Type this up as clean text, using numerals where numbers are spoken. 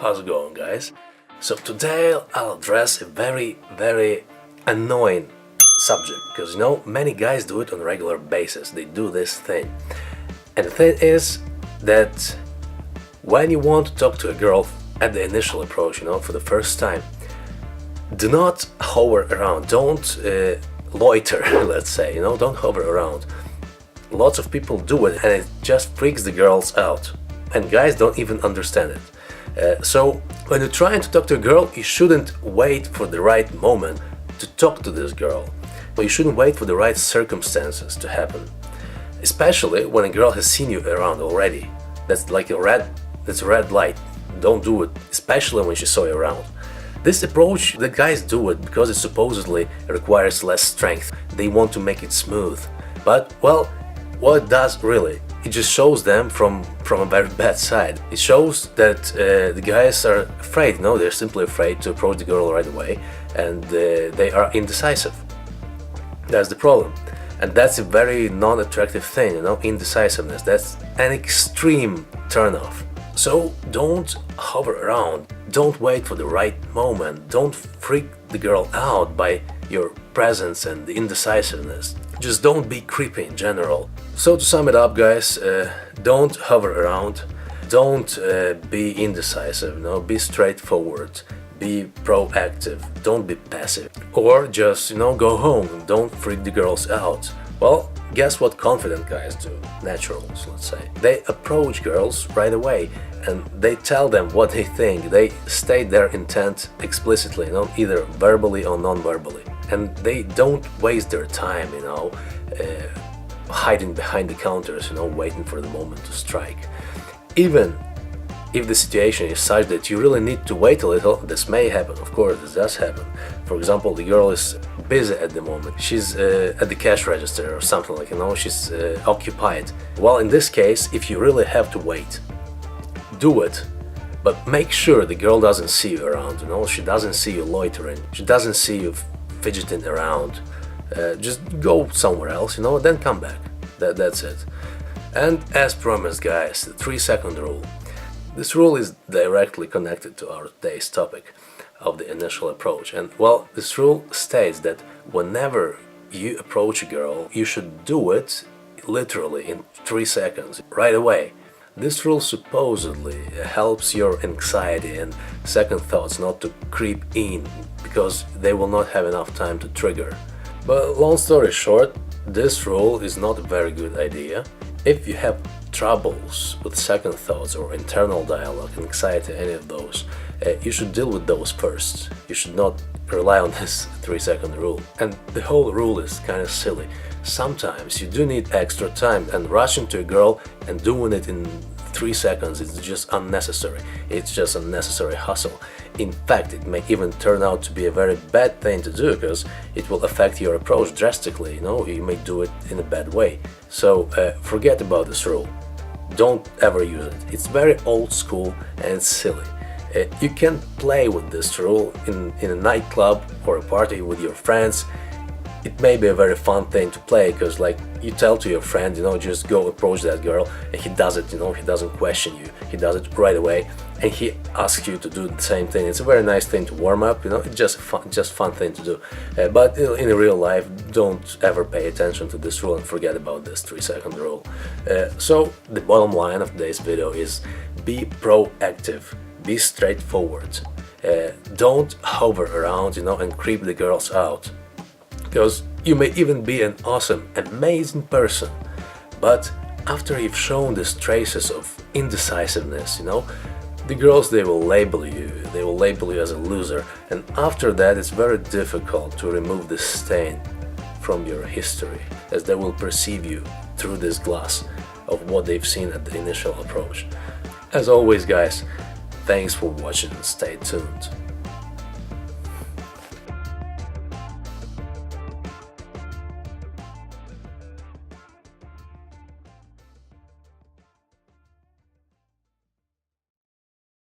How's it going, guys? So today I'll address a very annoying subject because many guys do it on a regular basis. They do this thing, and the thing is that when you want to talk to a girl at the initial approach, for the first time, do not hover around. Don't loiter, let's say. Don't hover around. Lots of people do it, and it just freaks the girls out, and guys don't even understand it. So when you're trying to talk to a girl, you shouldn't wait for the right moment to talk to this girl. Or you shouldn't wait for the right circumstances to happen. Especially when a girl has seen you around already. That's like a red light. Don't do it, especially when she saw you around. This approach, the guys do it because it supposedly requires less strength. They want to make it smooth. But, well, what it does really, it just shows them from a very bad side. It shows that the guys are afraid, they're simply afraid to approach the girl right away, and they are indecisive. That's the problem. And that's a very non-attractive thing, indecisiveness. That's an extreme turn-off. So don't hover around, don't wait for the right moment, don't freak the girl out by your presence and indecisiveness. Just don't be creepy in general. So to sum it up, guys, don't hover around, don't be indecisive, be straightforward, be proactive, don't be passive. Or just, go home, don't freak the girls out. Well, guess what confident guys do? Naturals, let's say. They approach girls right away and they tell them what they think. They state their intent explicitly, either verbally or non-verbally. And they don't waste their time, hiding behind the counters, waiting for the moment to strike. Even if the situation is such that you really need to wait a little, this may happen, of course, this does happen. For example, the girl is busy at the moment, she's at the cash register or something like, she's occupied. Well, in this case, if you really have to wait, do it, but make sure the girl doesn't see you around, she doesn't see you loitering, she doesn't see you fidgeting around. Just go somewhere else, then come back. That's it. And as promised, guys, the 3-second rule. This rule is directly connected to our today's topic of the initial approach. And well, this rule states that whenever you approach a girl, you should do it literally in 3 seconds, right away. This rule supposedly helps your anxiety and second thoughts not to creep in, because they will not have enough time to trigger. But long story short, this rule is not a very good idea. If you have troubles with second thoughts or internal dialogue, anxiety, any of those, you should deal with those first. You should not rely on this 3-second rule. And the whole rule is kind of silly. Sometimes you do need extra time, and rushing to a girl and doing it in 3 seconds is just unnecessary. It's just unnecessary hustle. In fact, it may even turn out to be a very bad thing to do, because it will affect your approach drastically. You may do it in a bad way. So forget about this rule. Don't ever use it. It's very old school and it's silly. You can play with this rule in a nightclub or a party with your friends. It may be a very fun thing to play, because like you tell to your friend, just go approach that girl, and he does it, he doesn't question you, he does it right away, and he asks you to do the same thing. It's a very nice thing to warm up, it's just a fun thing to do. But in real life, don't ever pay attention to this rule and forget about this 3-second rule. So the bottom line of today's video is be proactive, be straightforward. Don't hover around, and creep the girls out. Because you may even be an awesome, amazing person, but after you've shown these traces of indecisiveness, the girls, they will label you as a loser, and after that it's very difficult to remove this stain from your history, as they will perceive you through this glass of what they've seen at the initial approach. As always, guys, thanks for watching and stay tuned.